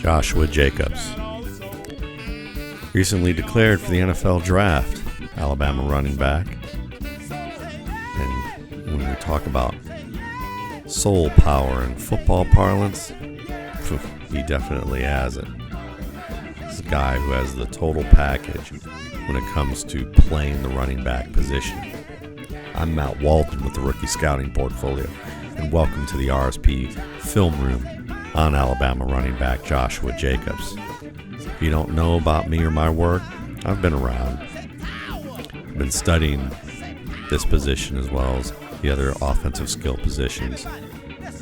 Joshua Jacobs. Recently declared for the NFL draft, Alabama running back. And when we talk about soul power in football parlance, he definitely has it. He's a guy who has the total package when it comes to playing the running back position. I'm Matt Waldman with the Rookie Scouting Portfolio, and welcome to the RSP Film Room on Alabama running back Joshua Jacobs. If you don't know about me or my work, I've been around. I've been studying this position as well as the other offensive skill positions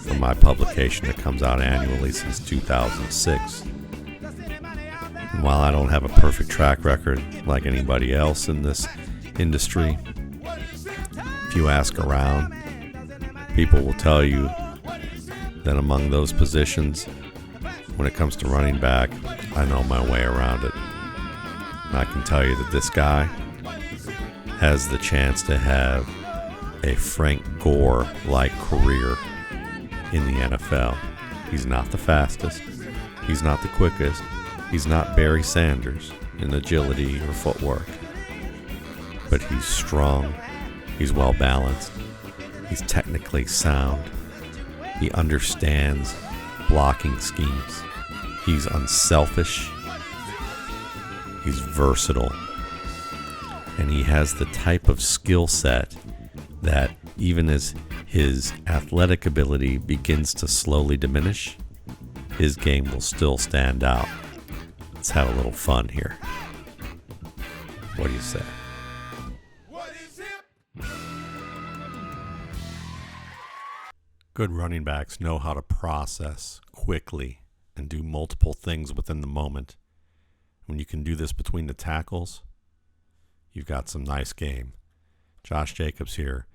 from my publication that comes out annually since 2006. And while I don't have a perfect track record like anybody else in this industry, if you ask around, people will tell you that among those positions, when it comes to running back, I know my way around it. And I can tell you that this guy has the chance to have a Frank Gore-like career in the NFL. He's not the fastest. He's not the quickest. He's not Barry Sanders in agility or footwork. But he's strong. He's well balanced. He's technically sound. He understands blocking schemes. He's unselfish. He's versatile. And he has the type of skill set that even as his athletic ability begins to slowly diminish, his game will still stand out. Let's have a little fun here. What do you say? Good running backs know how to process quickly and do multiple things within the moment. When you can do this between the tackles, you've got some nice game. Josh Jacobs here,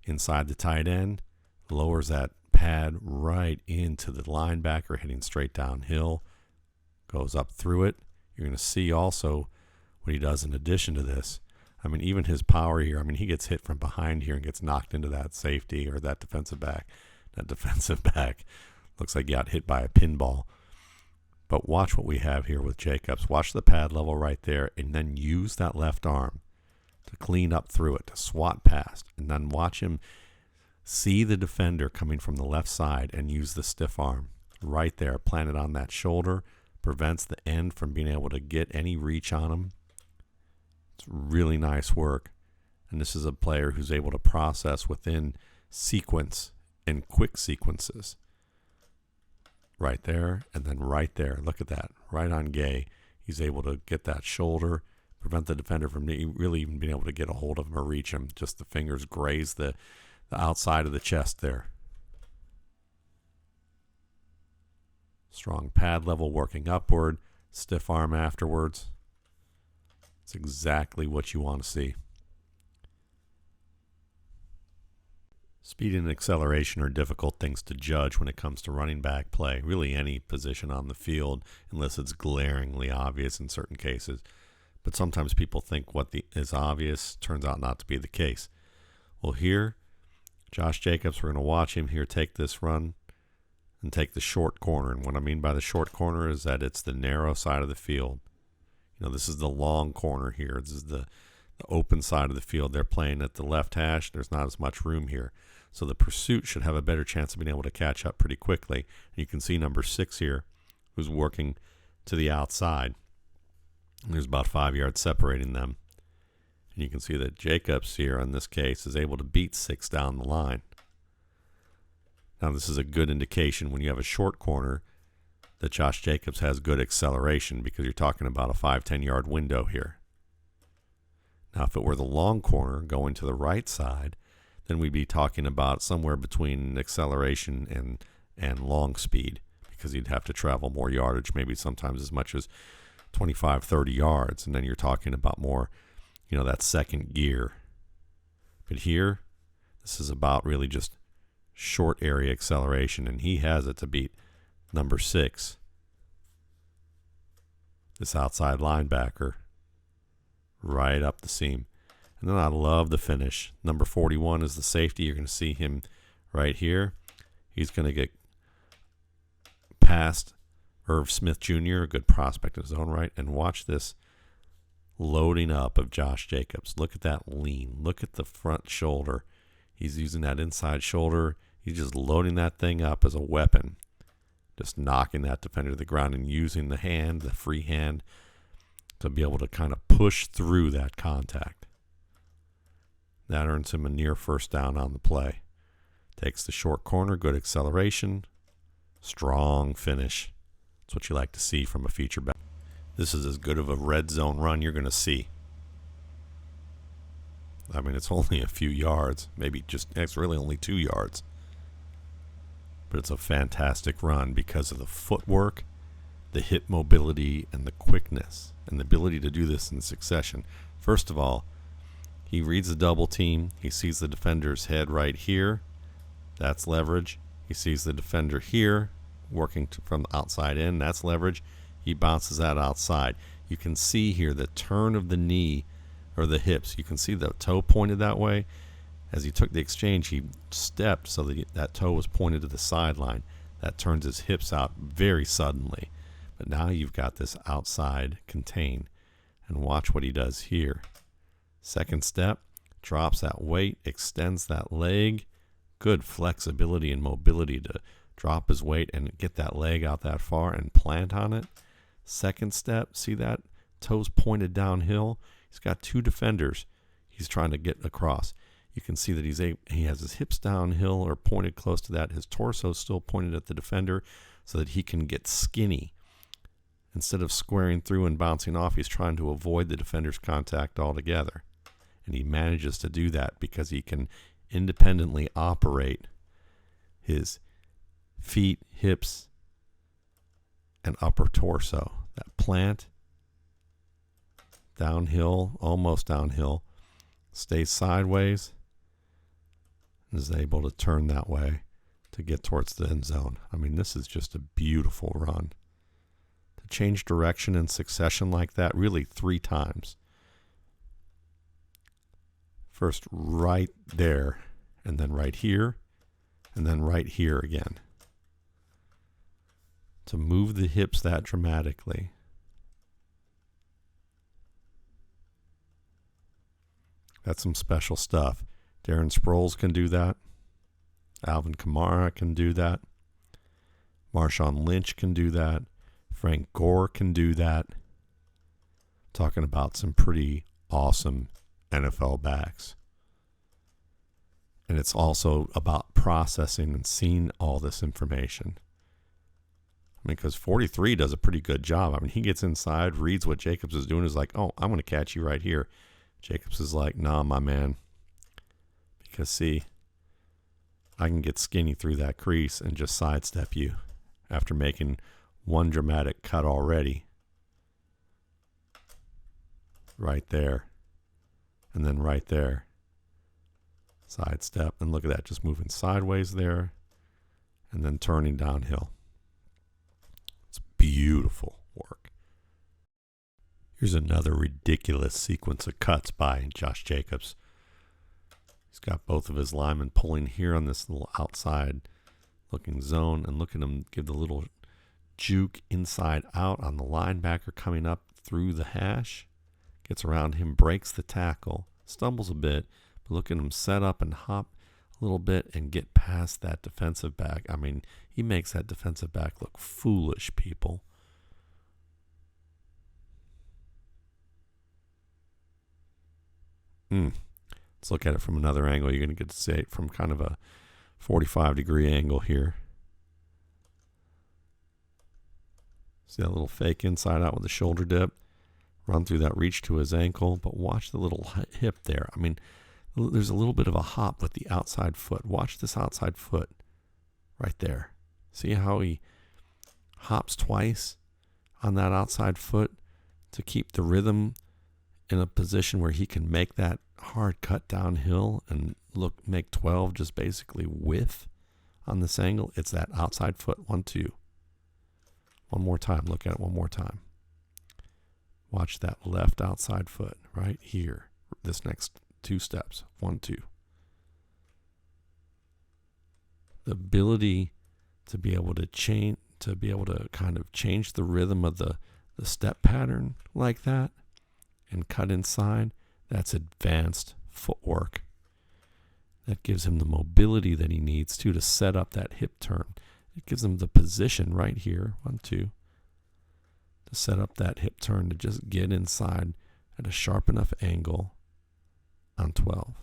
inside the tight end, lowers that pad right into the linebacker, hitting straight downhill, goes up through it. You're going to see also what he does in addition to this. I mean, even his power here, he gets hit from behind here and gets knocked into that safety or that defensive back. That defensive back looks like he got hit by a pinball. But watch what we have here with Jacobs. Watch the pad level right there, and then use that left arm to clean up through it, to swat past. And then watch him see the defender coming from the left side and use the stiff arm right there, planted on that shoulder, prevents the end from being able to get any reach on him. It's really nice work. And this is a player who's able to process within sequence and quick sequences. Right there, and then right there. Look at that. Right on Gay. He's able to get that shoulder, prevent the defender from really even being able to get a hold of him or reach him. Just the fingers graze the outside of the chest there. Strong pad level working upward. Stiff arm afterwards. It's exactly what you want to see. Speed and acceleration are difficult things to judge when it comes to running back play, really any position on the field, unless it's glaringly obvious in certain cases. But sometimes people think what is obvious turns out not to be the case. Well, here, Josh Jacobs, we're going to watch him here take this run and take the short corner. And what I mean by the short corner is that it's the narrow side of the field. This is the long corner here. This is the open side of the field. They're playing at the left hash. There's not as much room here. So the pursuit should have a better chance of being able to catch up pretty quickly. And you can see number 6 here, who's working to the outside. And there's about 5 yards separating them. And you can see that Jacobs here, in this case, is able to beat 6 down the line. Now this is a good indication when you have a short corner that Josh Jacobs has good acceleration, because you're talking about a 5-10 yard window here. Now if it were the long corner going to the right side, then we'd be talking about somewhere between acceleration and long speed, because he'd have to travel more yardage, maybe sometimes as much as 25, 30 yards. And then you're talking about more, that second gear. But here, this is about really just short area acceleration, and he has it to beat number 6, this outside linebacker, right up the seam. And then I love the finish. Number 41 is the safety. You're going to see him right here. He's going to get past Irv Smith Jr., a good prospect in his own right. And watch this loading up of Josh Jacobs. Look at that lean. Look at the front shoulder. He's using that inside shoulder. He's just loading that thing up as a weapon. Just knocking that defender to the ground and using the hand, the free hand, to be able to kind of push through that contact. That earns him a near first down on the play. Takes the short corner, good acceleration, strong finish. That's what you like to see from a feature back. This is as good of a red zone run you're going to see. I mean, it's only a few yards, it's really only 2 yards. But it's a fantastic run because of the footwork, the hip mobility, and the quickness, and the ability to do this in succession. First of all, he reads the double team. He sees the defender's head right here. That's leverage. He sees the defender here working from the outside in. That's leverage. He bounces that outside. You can see here the turn of the knee or the hips. You can see the toe pointed that way. As he took the exchange, he stepped so that toe was pointed to the sideline. That turns his hips out very suddenly. But now you've got this outside contain. And watch what he does here. Second step, drops that weight, extends that leg. Good flexibility and mobility to drop his weight and get that leg out that far and plant on it. Second step, see that? Toes pointed downhill. He's got 2 defenders he's trying to get across. You can see that he has his hips downhill or pointed close to that. His torso is still pointed at the defender so that he can get skinny. Instead of squaring through and bouncing off, he's trying to avoid the defender's contact altogether. And he manages to do that because he can independently operate his feet, hips, and upper torso. That plant, downhill, almost downhill, stays sideways, and is able to turn that way to get towards the end zone. I mean, this is just a beautiful run. To change direction in succession like that, really 3 times. First right there, and then right here, and then right here again. To move the hips that dramatically. That's some special stuff. Darren Sproles can do that. Alvin Kamara can do that. Marshawn Lynch can do that. Frank Gore can do that. Talking about some pretty awesome NFL backs. And it's also about processing and seeing all this information. I mean, because 43 does a pretty good job. I mean, he gets inside, reads what Jacobs is doing, is like, oh, I'm going to catch you right here. Jacobs is like, nah, my man. Because, see, I can get skinny through that crease and just sidestep you after making one dramatic cut already. Right there. And then right there. Sidestep. And look at that, just moving sideways there. And then turning downhill. It's beautiful work. Here's another ridiculous sequence of cuts by Josh Jacobs. He's got both of his linemen pulling here on this little outside looking zone, and look at him give the little juke inside out on the linebacker coming up through the hash. Gets around him, breaks the tackle, stumbles a bit, but look at him set up and hop a little bit and get past that defensive back. I mean, he makes that defensive back look foolish, people. Let's look at it from another angle. You're going to get to see it from kind of a 45-degree angle here. See that little fake inside out with the shoulder dip? Run through that reach to his ankle, but watch the little hip there. I mean, there's a little bit of a hop with the outside foot. Watch this outside foot right there. See how he hops twice on that outside foot to keep the rhythm in a position where he can make that hard cut downhill and make 12 just basically width on this angle. It's that outside foot. 1, 2. One more time. Look at it one more time. Watch that left outside foot right here. This next 2 steps. 1, 2. The ability to be able to to be able to kind of change the rhythm of the step pattern like that and cut inside, that's advanced footwork. That gives him the mobility that he needs to set up that hip turn. It gives him the position right here, 1, 2, to set up that hip turn to just get inside at a sharp enough angle on 12.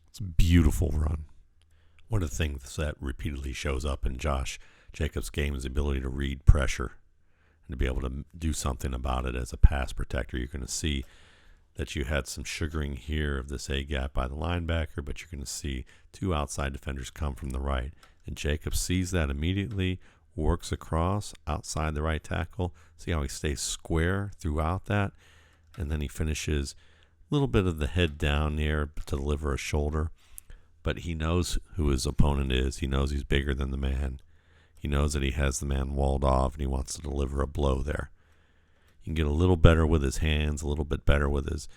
It's a beautiful run. One of the things that repeatedly shows up in Josh Jacobs' game is the ability to read pressure and to be able to do something about it as a pass protector. You're going to see that you had some sugaring here of this A-gap by the linebacker, but you're going to see 2 outside defenders come from the right. And Jacobs sees that immediately, works across outside the right tackle. See how he stays square throughout that? And then he finishes a little bit of the head down there to deliver a shoulder. But he knows who his opponent is. He knows he's bigger than the man. He knows that he has the man walled off, and he wants to deliver a blow there. He can get a little better with his hands, a little bit better with his,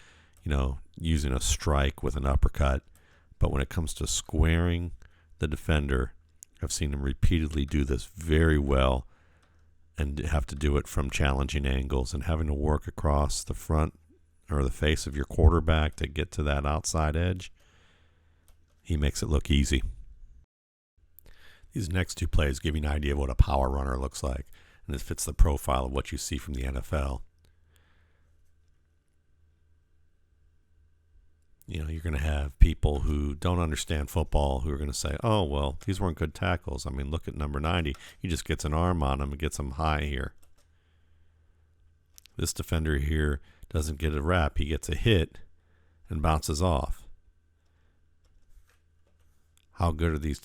using a strike with an uppercut. But when it comes to squaring the defender, I've seen him repeatedly do this very well and have to do it from challenging angles and having to work across the front or the face of your quarterback to get to that outside edge. He makes it look easy. These next 2 plays give you an idea of what a power runner looks like, and it fits the profile of what you see from the NFL. You're going to have people who don't understand football who are going to say, oh, well, these weren't good tackles. I mean, look at number 90. He just gets an arm on him and gets him high here. This defender here doesn't get a wrap. He gets a hit and bounces off. How good are these,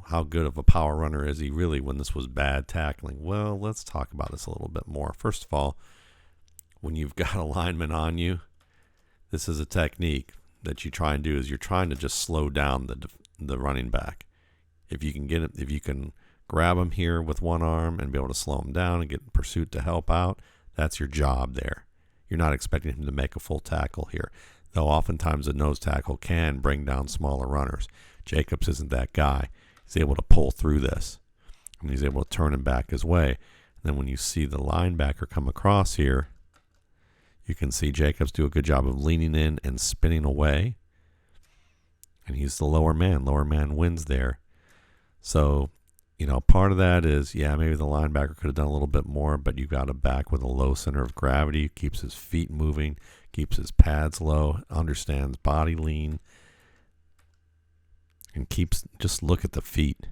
how good of a power runner is he really when this was bad tackling? Well, let's talk about this a little bit more. First of all, when you've got a lineman on you, this is a technique that you try and do is you're trying to just slow down the running back. If you can grab him here with one arm and be able to slow him down and get in pursuit to help out, that's your job there. You're not expecting him to make a full tackle here, though oftentimes a nose tackle can bring down smaller runners. Jacobs isn't that guy. He's able to pull through this, and he's able to turn him back his way. And then when you see the linebacker come across here, you can see Jacobs do a good job of leaning in and spinning away. And he's the lower man. Lower man wins there. So, part of that is, maybe the linebacker could have done a little bit more, but you got a back with a low center of gravity, keeps his feet moving, keeps his pads low, understands body lean, and just look at the feet.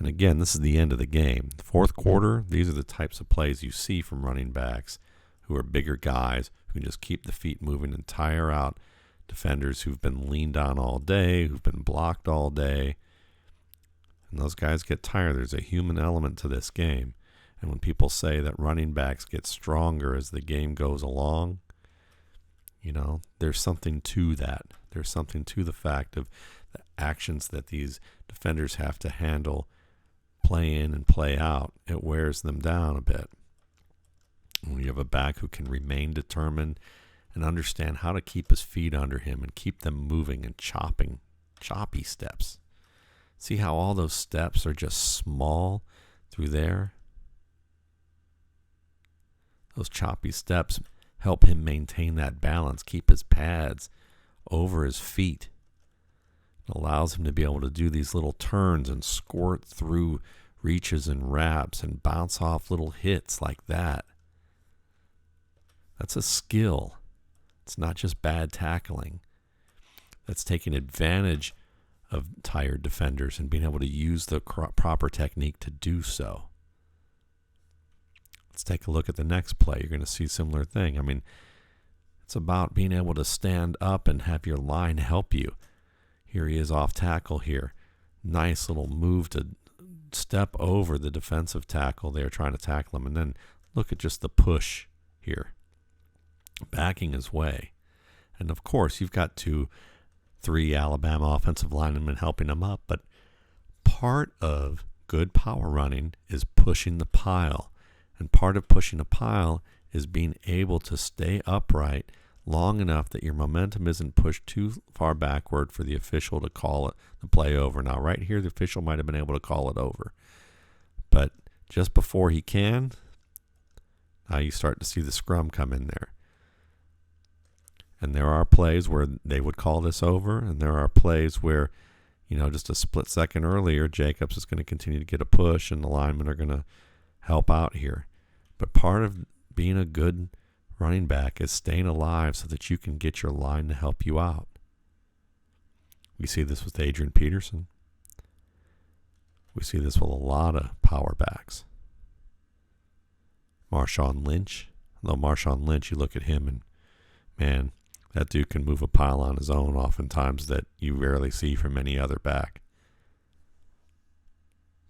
And again, this is the end of the game. The fourth quarter, these are the types of plays you see from running backs who are bigger guys who can just keep the feet moving and tire out defenders who've been leaned on all day, who've been blocked all day. And those guys get tired. There's a human element to this game. And when people say that running backs get stronger as the game goes along, there's something to that. There's something to the fact of the actions that these defenders have to handle, play in and play out. It wears them down a bit. When you have a back who can remain determined and understand how to keep his feet under him and keep them moving and choppy steps. See how all those steps are just small through there? Those choppy steps help him maintain that balance, keep his pads over his feet. It allows him to be able to do these little turns and squirt through reaches and wraps and bounce off little hits like that. That's a skill. It's not just bad tackling. That's taking advantage of tired defenders and being able to use the proper technique to do so. Let's take a look at the next play. You're going to see a similar thing. I mean, it's about being able to stand up and have your line help you. Here he is off tackle here. Nice little move to step over the defensive tackle there trying to tackle him. And then look at just the push here, backing his way. And of course, you've got 2-3 Alabama offensive linemen helping him up. But part of good power running is pushing the pile. And part of pushing a pile is being able to stay upright, long enough that your momentum isn't pushed too far backward for the official to call the play over. Now, right here, the official might have been able to call it over. But just before he can, now you start to see the scrum come in there. And there are plays where they would call this over, and there are plays where, just a split second earlier, Jacobs is going to continue to get a push, and the linemen are going to help out here. But part of being a good running back is staying alive so that you can get your line to help you out. We see this with Adrian Peterson. We see this with a lot of power backs. Marshawn Lynch. Although Marshawn Lynch, you look at him and, man, that dude can move a pile on his own oftentimes that you rarely see from any other back.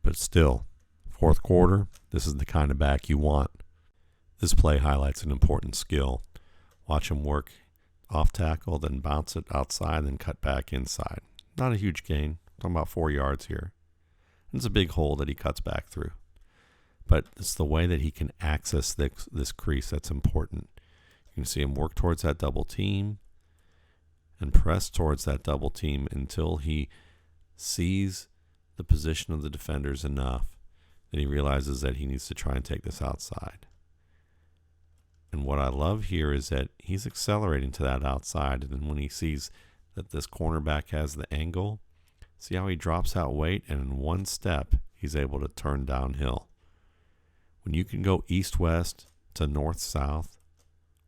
But still, fourth quarter, this is the kind of back you want. This play highlights an important skill. Watch him work off tackle, then bounce it outside, then cut back inside. Not a huge gain. I'm talking about 4 yards here. It's a big hole that he cuts back through. But it's the way that he can access this crease that's important. You can see him work towards that double team and press towards that double team until he sees the position of the defenders enough that he realizes that he needs to try and take this outside. And what I love here is that he's accelerating to that outside, and then when he sees that this cornerback has the angle, see how he drops out weight, and in one step, he's able to turn downhill. When you can go east-west to north-south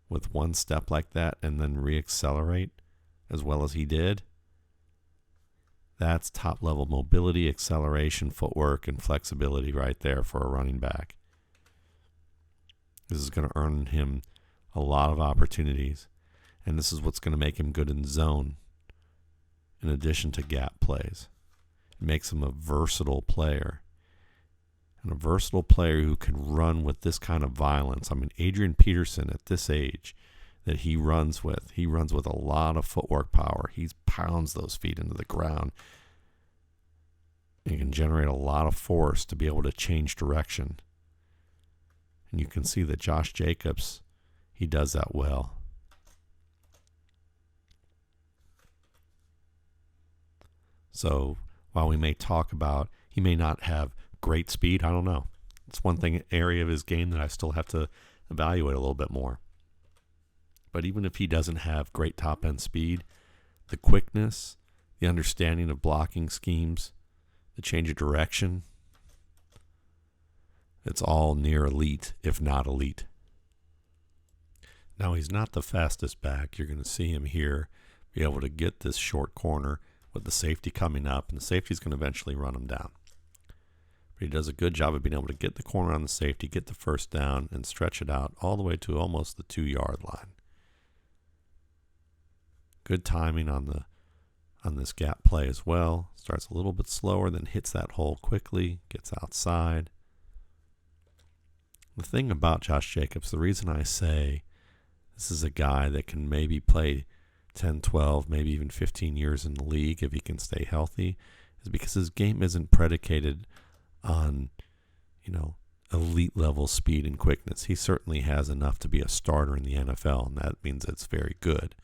with one step like that and then re-accelerate as well as he did, that's top-level mobility, acceleration, footwork, and flexibility right there for a running back. This is going to earn him a lot of opportunities, and this is what's going to make him good in zone in addition to gap plays. It makes him a versatile player, and a versatile player who can run with this kind of violence. I mean, Adrian Peterson at this age that he runs with a lot of footwork power. He pounds those feet into the ground. He can generate a lot of force to be able to change direction. And you can see that Josh Jacobs, he does that well. So while we may talk about he may not have great speed, I don't know. It's one area of his game that I still have to evaluate a little bit more. But even if he doesn't have great top-end speed, the quickness, the understanding of blocking schemes, the change of direction, it's all near elite, if not elite. Now, he's not the fastest back. You're going to see him here be able to get this short corner with the safety coming up, and the safety's going to eventually run him down. But he does a good job of being able to get the corner on the safety, get the first down, and stretch it out all the way to almost the 2-yard line. Good timing on this gap play as well. Starts a little bit slower, then hits that hole quickly, gets outside. The thing about Josh Jacobs, the reason I say this is a guy that can maybe play 10, 12, maybe even 15 years in the league if he can stay healthy, is because his game isn't predicated on, elite level speed and quickness. He certainly has enough to be a starter in the NFL, and that means it's very good.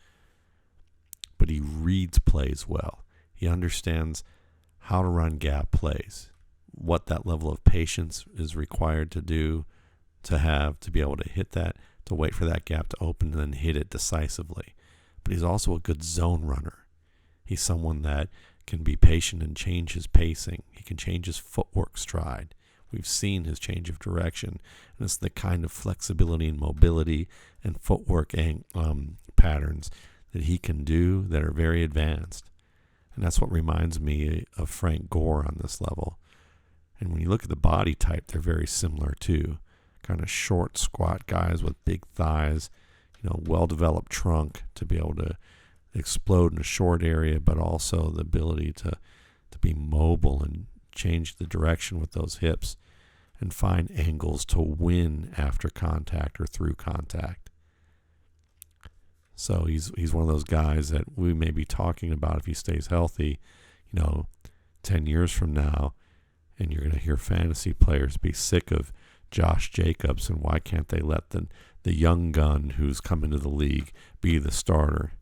But he reads plays well. He understands how to run gap plays, what that level of patience is required to do, to be able to hit that, to wait for that gap to open and then hit it decisively. But he's also a good zone runner. He's someone that can be patient and change his pacing. He can change his footwork stride. We've seen his change of direction, and it's the kind of flexibility and mobility and footwork patterns that he can do that are very advanced. And that's what reminds me of Frank Gore on this level. And when you look at the body type, they're very similar too. Kind of short, squat guys with big thighs, well-developed trunk to be able to explode in a short area, but also the ability to be mobile and change the direction with those hips and find angles to win after contact or through contact. So he's one of those guys that we may be talking about if he stays healthy, 10 years from now, and you're going to hear fantasy players be sick of Josh Jacobs, and why can't they let the young gun who's come into the league be the starter?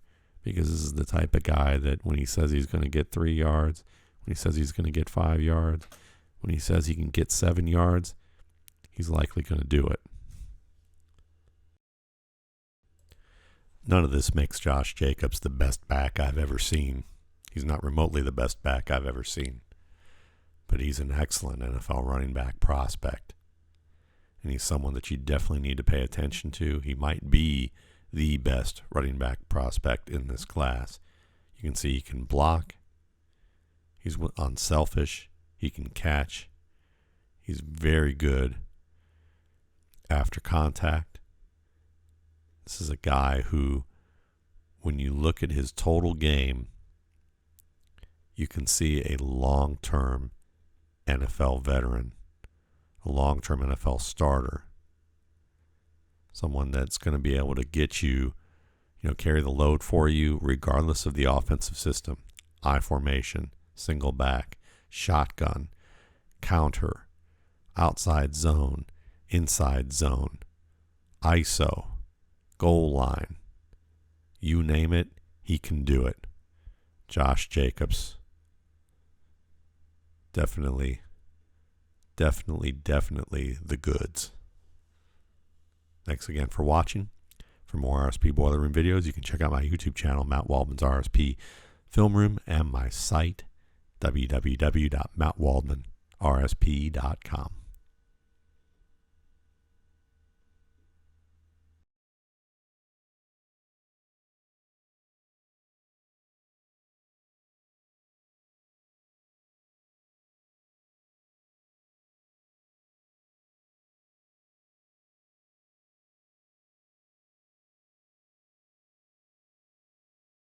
Because this is the type of guy that when he says he's going to get 3 yards, when he says he's going to get 5 yards, when he says he can get 7 yards, he's likely going to do it. None of this makes Josh Jacobs the best back I've ever seen. He's not remotely the best back I've ever seen. But he's an excellent NFL running back prospect. And he's someone that you definitely need to pay attention to. He might be the best running back prospect in this class. You can see he can block. He's unselfish. He can catch. He's very good after contact. This is a guy who, when you look at his total game, you can see a long-term NFL veteran, a long-term NFL starter, someone that's going to be able to get you, carry the load for you regardless of the offensive system. I formation, single back, shotgun, counter, outside zone, inside zone, ISO, goal line. You name it, he can do it. Josh Jacobs. Definitely the goods. Thanks again for watching. For more RSP Boiler Room videos, you can check out my YouTube channel, Matt Waldman's RSP Film Room, and my site, www.mattwaldmanrsp.com.